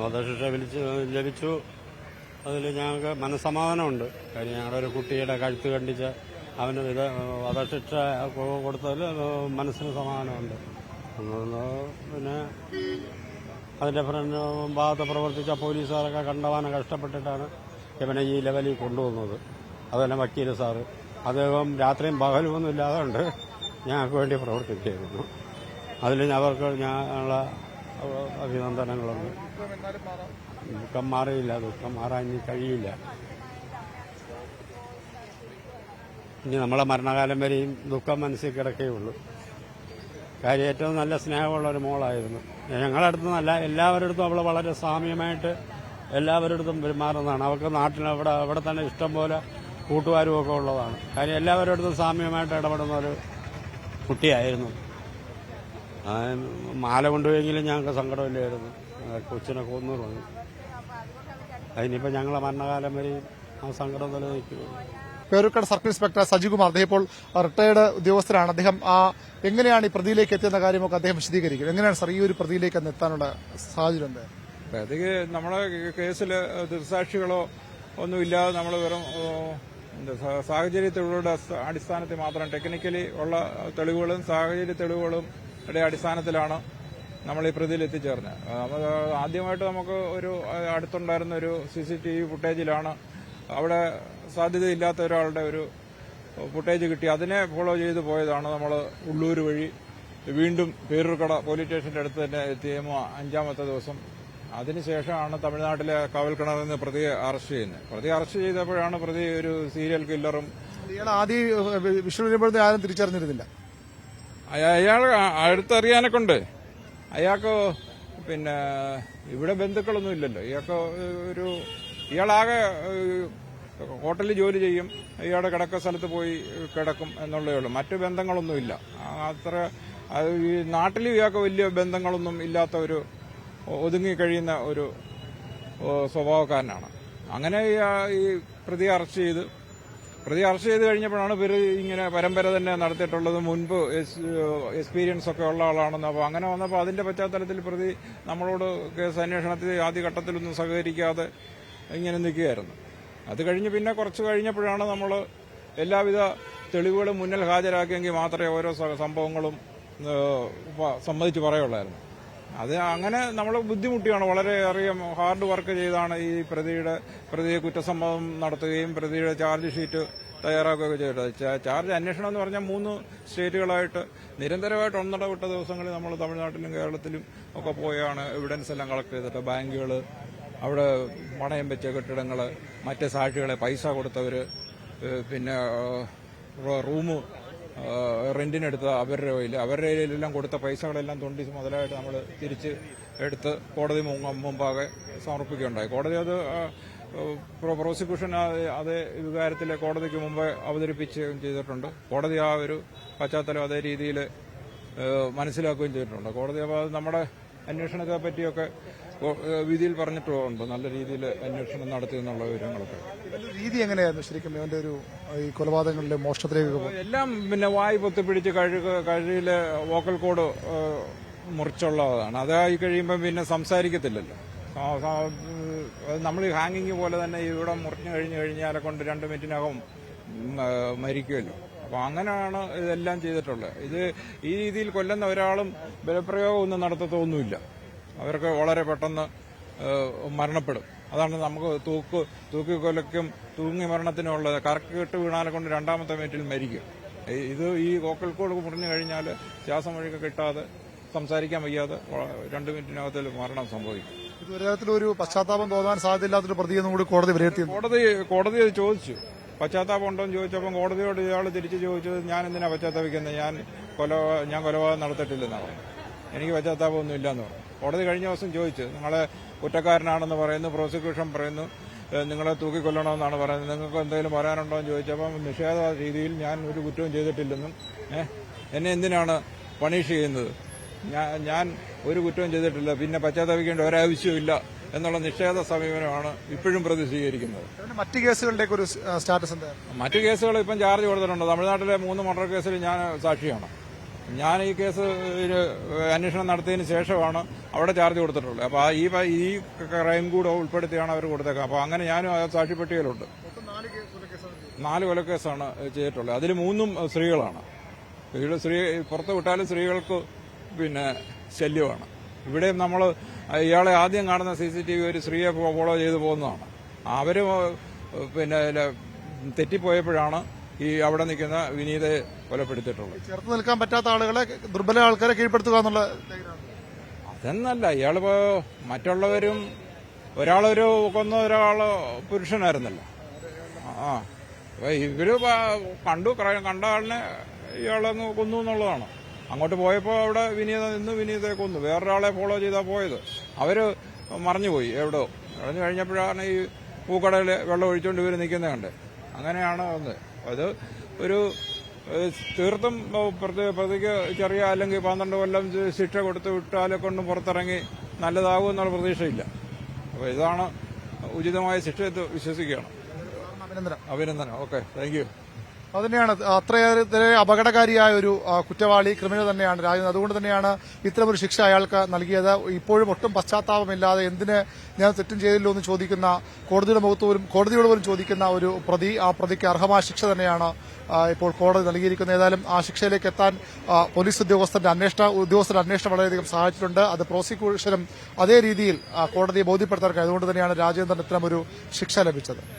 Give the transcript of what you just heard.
വധശിക്ഷ ലഭിച്ചു. അതിൽ ഞങ്ങൾക്ക് മനസ്സമാധാനമുണ്ട്. കാര്യം ഞങ്ങളുടെ ഒരു കുട്ടിയുടെ കഴുത്ത് കണ്ടിച്ച് അവന് വധശിക്ഷ കൊടുത്തതിൽ മനസ്സിന് സമാധാനമുണ്ട്. പിന്നെ അതിന്റെ ഭാഗത്ത് പ്രവർത്തിച്ച പോലീസുകാരൊക്കെ കണ്ടവാനം കഷ്ടപ്പെട്ടിട്ടാണ് ഇവനെ ഈ ലെവലിൽ കൊണ്ടുവന്നത്. അതുപോലെ വക്കീൽ സാറ് അദ്ദേഹം രാത്രിയും പകലുമൊന്നും ഇല്ലാതെ കൊണ്ട് ഞങ്ങൾക്ക് വേണ്ടി പ്രവർത്തിക്കുകയായിരുന്നു. അതിൽ അവർക്ക് ഞങ്ങള അഭിനന്ദനങ്ങളുണ്ട്. ദുഃഖം മാറിയില്ല, ദുഃഖം മാറാൻ ഇനി കഴിയില്ല. ഇനി നമ്മളെ മരണകാലം വരെയും ദുഃഖം മനസ്സിൽ കിടക്കുകയുള്ളൂ. കാര്യം ഏറ്റവും നല്ല സ്നേഹമുള്ള ഒരു മോളായിരുന്നു. ഞങ്ങളുടെ അടുത്ത് നല്ല എല്ലാവരുടെ അടുത്തും അവൾ വളരെ സാമ്യമായിട്ട് എല്ലാവരുടെ അടുത്തും പെരുമാറുന്നതാണ്. അവർക്ക് നാട്ടിൽ അവിടെ തന്നെ ഇഷ്ടം പോലെ കൂട്ടുകാരും ഒക്കെ ഉള്ളതാണ്. കാര്യം എല്ലാവരുടെ അടുത്തും സാമ്യമായിട്ട് ഇടപെടുന്ന ഒരു കുട്ടിയായിരുന്നു. മാല കൊണ്ടുപോയെങ്കിലും ഞങ്ങൾക്ക് സങ്കടമില്ലായിരുന്നു. കൊച്ചിനെ കൊന്നു പറഞ്ഞു. അതിനിപ്പോൾ ഞങ്ങളെ മരണകാലം വരെയും ആ സങ്കടം നിലനിൽക്കുകയുള്ളൂ. പേരൂർക്കാട് സർക്കിൾ ഇൻസ്പെക്ടർ സജികുമാർ, അദ്ദേഹം ഇപ്പോൾ റിട്ടയർഡ് ഉദ്യോഗസ്ഥരാണ്. അദ്ദേഹം എങ്ങനെയാണ് ഈ പ്രതിയിലേക്ക് എത്തിയെന്ന കാര്യമൊക്കെ അദ്ദേഹം വിശദീകരിക്കും. എങ്ങനെയാണ് സാർ ഈ ഒരു പ്രതിയിലേക്ക് എത്താനുള്ള സാഹചര്യം? പ്രതി നമ്മുടെ കേസിൽ ദൃക്സാക്ഷികളോ ഒന്നുമില്ലാതെ നമ്മൾ വെറും സാഹചര്യ തെളിവുകളുടെ അടിസ്ഥാനത്തിൽ മാത്രം ടെക്നിക്കലി ഉള്ള തെളിവുകളും സാഹചര്യ തെളിവുകളും അടിസ്ഥാനത്തിലാണ് നമ്മൾ ഈ പ്രതിയിൽ എത്തിച്ചേർന്നത്. ആദ്യമായിട്ട് നമുക്ക് ഒരു അടുത്തുണ്ടായിരുന്ന ഒരു CCTV ഫുട്ടേജിലാണ് അവിടെ സാധ്യതയില്ലാത്ത ഒരാളുടെ ഒരു ഫുട്ടേജ് കിട്ടി. അതിനെ ഫോളോ ചെയ്ത് പോയതാണ് നമ്മൾ ഉള്ളൂർ വഴി വീണ്ടും പേരൂർക്കട പോലീസ് സ്റ്റേഷന്റെ അടുത്ത് തന്നെ എത്തിയ 5-ാമത്തെ ദിവസം. അതിനുശേഷമാണ് തമിഴ്നാട്ടിലെ കാവൽക്കിണറിൽ നിന്ന് പ്രതിയെ അറസ്റ്റ് ചെയ്യുന്നത്. പ്രതി അറസ്റ്റ് ചെയ്തപ്പോഴാണ് പ്രതി ഒരു സീരിയൽ കില്ലറും. ആദ്യം വിഷ്ണു ആരും തിരിച്ചറിഞ്ഞിരുന്നില്ല. അയാൾ അടുത്തറിയാനൊക്കെ ഉണ്ട്. അയാൾക്ക് പിന്നെ ഇവിടെ ബന്ധുക്കളൊന്നും ഇല്ലല്ലോ. ഇയാളാകെ ഹോട്ടലിൽ ജോലി ചെയ്യും, ഇയാളുടെ കിടക്ക സ്ഥലത്ത് പോയി കിടക്കും എന്നുള്ളതേ ഉള്ളൂ. മറ്റു ബന്ധങ്ങളൊന്നുമില്ല. അത്ര ഈ നാട്ടിൽ ഇയാൾക്ക് വലിയ ബന്ധങ്ങളൊന്നും ഇല്ലാത്ത ഒരു ഒതുങ്ങി കഴിയുന്ന ഒരു സ്വഭാവക്കാരനാണ്. അങ്ങനെ ഈ പ്രതിയെ അറസ്റ്റ് ചെയ്ത് കഴിഞ്ഞപ്പോഴാണ് ഇങ്ങനെ പരമ്പര തന്നെ നടത്തിയിട്ടുള്ളത്. മുൻപ് എക്സ്പീരിയൻസ് ഒക്കെ ഉള്ള ആളാണെന്ന്. അപ്പോൾ അങ്ങനെ വന്നപ്പോൾ അതിന്റെ പശ്ചാത്തലത്തിൽ പ്രതി നമ്മളോട് കേസ് അന്വേഷണത്തിൽ ആദ്യഘട്ടത്തിലൊന്നും സഹകരിക്കാതെ ഇങ്ങനെ നിൽക്കുകയായിരുന്നു. അത് കഴിഞ്ഞ് പിന്നെ കുറച്ച് കഴിഞ്ഞപ്പോഴാണ് നമ്മൾ എല്ലാവിധ തെളിവുകളും മുന്നിൽ ഹാജരാക്കിയെങ്കിൽ മാത്രമേ ഓരോ സംഭവങ്ങളും സമ്മതിച്ച് പറയുള്ളായിരുന്നു. അത് അങ്ങനെ നമ്മൾ ബുദ്ധിമുട്ടിയാണ്. വളരെയേറെ ഹാർഡ് വർക്ക് ചെയ്താണ് ഈ പ്രതിയെ കുറ്റസമ്മതം നടത്തുകയും പ്രതിയുടെ ചാർജ് ഷീറ്റ് തയ്യാറാക്കുകയൊക്കെ ചെയ്തത്. ചാർജ് അന്വേഷണം എന്ന് പറഞ്ഞാൽ 3 സ്റ്റേറ്റുകളായിട്ട് നിരന്തരമായിട്ട് ഒന്നിടവിട്ട ദിവസങ്ങളിൽ നമ്മൾ തമിഴ്നാട്ടിലും കേരളത്തിലും ഒക്കെ പോയാണ് എവിഡൻസ് എല്ലാം കളക്ട് ചെയ്തിട്ട് ബാങ്കുകൾ, അവിടെ പണയം വെച്ച കെട്ടിടങ്ങൾ, മറ്റ് സാക്ഷികളെ പൈസ കൊടുത്തവര്, പിന്നെ റൂം റെന്റിനെടുത്ത അവരുടെ കയ്യിലെല്ലാം കൊടുത്ത പൈസകളെല്ലാം തൊണ്ടി മുതലായിട്ട് നമ്മൾ തിരിച്ച് എടുത്ത് കോടതി മുമ്പാകെ സമർപ്പിക്കുകയുണ്ടായി. കോടതി അത് പ്രോസിക്യൂഷൻ അതേ വികാരത്തിൽ കോടതിക്ക് മുമ്പ് അവതരിപ്പിക്കുകയും ചെയ്തിട്ടുണ്ട്. കോടതി ആ ഒരു പശ്ചാത്തലം അതേ രീതിയിൽ മനസ്സിലാക്കുകയും ചെയ്തിട്ടുണ്ട്. കോടതി അപ്പോൾ നമ്മുടെ അന്വേഷണത്തെ പറ്റിയൊക്കെ വിധിയിൽ പറഞ്ഞിട്ടുണ്ട്. നല്ല രീതിയിൽ അന്വേഷണം നടത്തി എന്നുള്ള വിവരങ്ങളൊക്കെ. രീതി എങ്ങനെയായിരുന്നു ശരിക്കും ഇവന്റെ ഒരു ഈ കൊലപാതകങ്ങളിലെ മോഷണത്തിലേക്ക്? എല്ലാം പിന്നെ വായി പൊത്തിപ്പിടിച്ച് കഴിയിലെ വോക്കൽ കോഡ് മുറിച്ചുള്ളതാണ്. അതായി കഴിയുമ്പോൾ പിന്നെ സംസാരിക്കത്തില്ലല്ലോ. നമ്മൾ ഹാങ്ങിങ് പോലെ തന്നെ ഇവിടെ മുറിഞ്ഞു കഴിഞ്ഞാലെ കൊണ്ട് 2 മിനിറ്റിനകം മരിക്കുമല്ലോ. അപ്പൊ അങ്ങനെയാണ് ഇതെല്ലാം ചെയ്തിട്ടുള്ളത്. ഇത് ഈ രീതിയിൽ കൊല്ലുന്ന ഒരാളും ബലപ്രയോഗം ഒന്നും നടത്തത്തൊന്നുമില്ല. അവർക്ക് വളരെ പെട്ടെന്ന് മരണപ്പെടും. അതാണ് നമുക്ക് തൂക്കിക്കൊലയ്ക്കും തൂങ്ങി മരണത്തിനുള്ളത്. കറക്ക് കെട്ട് വീണാലെ കൊണ്ട് 2-ാമത്തെ മിനിറ്റിൽ മരിക്കും. ഇത് ഈ വോക്കൽ കോഡ് മുറിഞ്ഞു കഴിഞ്ഞാൽ ശ്വാസം വഴിയൊക്കെ കിട്ടാതെ സംസാരിക്കാൻ വയ്യാതെ 2 മിനിറ്റിനകത്തിൽ മരണം സംഭവിക്കും. ഇത് ഒരു തരത്തിലൊരു പശ്ചാത്താപം തോന്നാൻ സാധ്യതയില്ലാത്തൊരു പ്രതിയെന്നും കൂടി കോടതി വിലയിരുത്തി. കോടതി അത് ചോദിച്ചു. പശ്ചാത്താപം ഉണ്ടോ എന്ന് ചോദിച്ചപ്പോൾ കോടതിയോട് ഇയാൾ തിരിച്ചു ചോദിച്ചത് ഞാൻ എന്തിനാ പശ്ചാത്താപിക്കുന്നത്, ഞാൻ കൊലപാതകം നടത്തിയിട്ടില്ലെന്നാണ്. എനിക്ക് പശ്ചാത്താപമൊന്നും ഇല്ലെന്ന് പറഞ്ഞു. കോടതി കഴിഞ്ഞ ദിവസം ചോദിച്ചു, നിങ്ങളെ കുറ്റക്കാരനാണെന്ന് പറയുന്നു, പ്രോസിക്യൂഷൻ പറയുന്നു നിങ്ങളെ തൂക്കിക്കൊല്ലണമെന്നാണ് പറയുന്നത്, നിങ്ങൾക്ക് എന്തെങ്കിലും പറയാനുണ്ടോ എന്ന് ചോദിച്ചപ്പം നിഷേധ രീതിയിൽ ഞാൻ ഒരു കുറ്റവും ചെയ്തിട്ടില്ലെന്നും എന്നെ എന്തിനാണ് പണിഷ് ചെയ്യുന്നത്, ഞാൻ ഒരു കുറ്റവും ചെയ്തിട്ടില്ല, പിന്നെ പശ്ചാത്തപിക്കേണ്ട ഒരാവശ്യമില്ല എന്നുള്ള നിഷേധ സമീപനമാണ് ഇപ്പോഴും പ്രതി സ്വീകരിക്കുന്നത്. മറ്റ് കേസുകളുടെയൊക്കെ ഒരു സ്റ്റാറ്റസ് എന്താ? മറ്റു കേസുകൾ ഇപ്പം ചാർജ് കൊടുത്തിട്ടുണ്ട്. തമിഴ്നാട്ടിലെ 3 മർഡർ കേസിൽ ഞാൻ സാക്ഷിയാണ്. ഞാൻ ഈ കേസ് അന്വേഷണം നടത്തിയതിന് ശേഷമാണ് അവിടെ ചാർജ് കൊടുത്തിട്ടുള്ളത്. അപ്പോൾ ഈ ക്രൈം കൂടെ ഉൾപ്പെടുത്തിയാണ് അവർ കൊടുത്തേക്കുക. അപ്പോൾ അങ്ങനെ ഞാനും ആ സാക്ഷിപ്പട്ടികയിലുണ്ട്. 4 കൊലക്കേസാണ് ചെയ്തിട്ടുള്ളത്. അതിൽ 3 സ്ത്രീകളാണ്. പുറത്ത് വിട്ടാലും സ്ത്രീകൾക്ക് ശല്യമാണ്. ഇവിടെയും നമ്മൾ ഇയാളെ ആദ്യം കാണുന്ന CCTV ഒരു സ്ത്രീയെ ഫോളോ ചെയ്ത് പോകുന്നതാണ്. അവര് തെറ്റിപ്പോയപ്പോഴാണ് ഈ അവിടെ നിൽക്കുന്ന വിനീതയെ കൊലപ്പെടുത്തിയിട്ടുള്ളത്. ചേർത്ത് നിൽക്കാൻ പറ്റാത്ത ആളുകളെ, ദുർബല ആൾക്കാരെ കീഴ്പ്പെടുത്തുക എന്നുള്ള അതെന്നല്ല. ഇയാളിപ്പോ മറ്റുള്ളവരും ഒരാളൊരു ഒരാള് പുരുഷനായിരുന്നല്ലോ. ഇവര് കണ്ട ആളിനെ ഇയാളെന്ന് കൊന്നു എന്നുള്ളതാണ്. അങ്ങോട്ട് പോയപ്പോൾ അവിടെ വിനീതയെ കൊന്നു. വേറൊരാളെ ഫോളോ ചെയ്താ പോയത്. അവര് മറിഞ്ഞുപോയി. എവിടെയോ മറിഞ്ഞു കഴിഞ്ഞപ്പോഴാണ് ഈ പൂക്കടയിൽ വെള്ളം ഒഴിച്ചുകൊണ്ട് ഇവര് നിൽക്കുന്നത് കണ്ട്. അങ്ങനെയാണ് വന്നത്. അത് ഒരു തീർത്തും പ്രതിക്ക് ചെറിയ അല്ലെങ്കിൽ 12 കൊല്ലം ശിക്ഷ കൊടുത്ത് വിട്ടാലെ കൊണ്ടും പുറത്തിറങ്ങി നല്ലതാകും എന്നുള്ള പ്രതീക്ഷയില്ല. അപ്പോൾ ഇതാണ് ഉചിതമായ ശിക്ഷ എന്ന് വിശ്വസിക്കുകയാണ്. അഭിനന്ദനം. Okay, thank you. അതുതന്നെയാണ് അത്രയേറെ അപകടകാരിയായ ഒരു കുറ്റവാളി, ക്രിമിനൽ തന്നെയാണ് രാജേന്ദ്രൻ. അതുകൊണ്ട് തന്നെയാണ് ഇത്തരമൊരു ശിക്ഷ അയാൾക്ക് നൽകിയത്. ഇപ്പോഴും ഒട്ടും പശ്ചാത്താപമില്ലാതെ എന്തിന് ഞാൻ തെറ്റും ചെയ്തില്ലോ എന്ന് ചോദിക്കുന്ന, കോടതിയോട് പോലും ചോദിക്കുന്ന ഒരു പ്രതി, ആ പ്രതിക്ക് അർഹമായ ശിക്ഷ തന്നെയാണ് ഇപ്പോൾ കോടതി നൽകിയിരിക്കുന്നത്. ഏതായാലും ആ ശിക്ഷയിലേക്ക് എത്താൻ പോലീസ് ഉദ്യോഗസ്ഥരുടെ അന്വേഷണം വളരെയധികം സഹായിച്ചിട്ടുണ്ട്. അത് പ്രോസിക്യൂഷനും അതേ രീതിയിൽ കോടതിയെ ബോധ്യപ്പെടുത്താൻ. അതുകൊണ്ട് തന്നെയാണ് രാജേന്ദ്രൻ ഇത്തരമൊരു ശിക്ഷ ലഭിച്ചത്.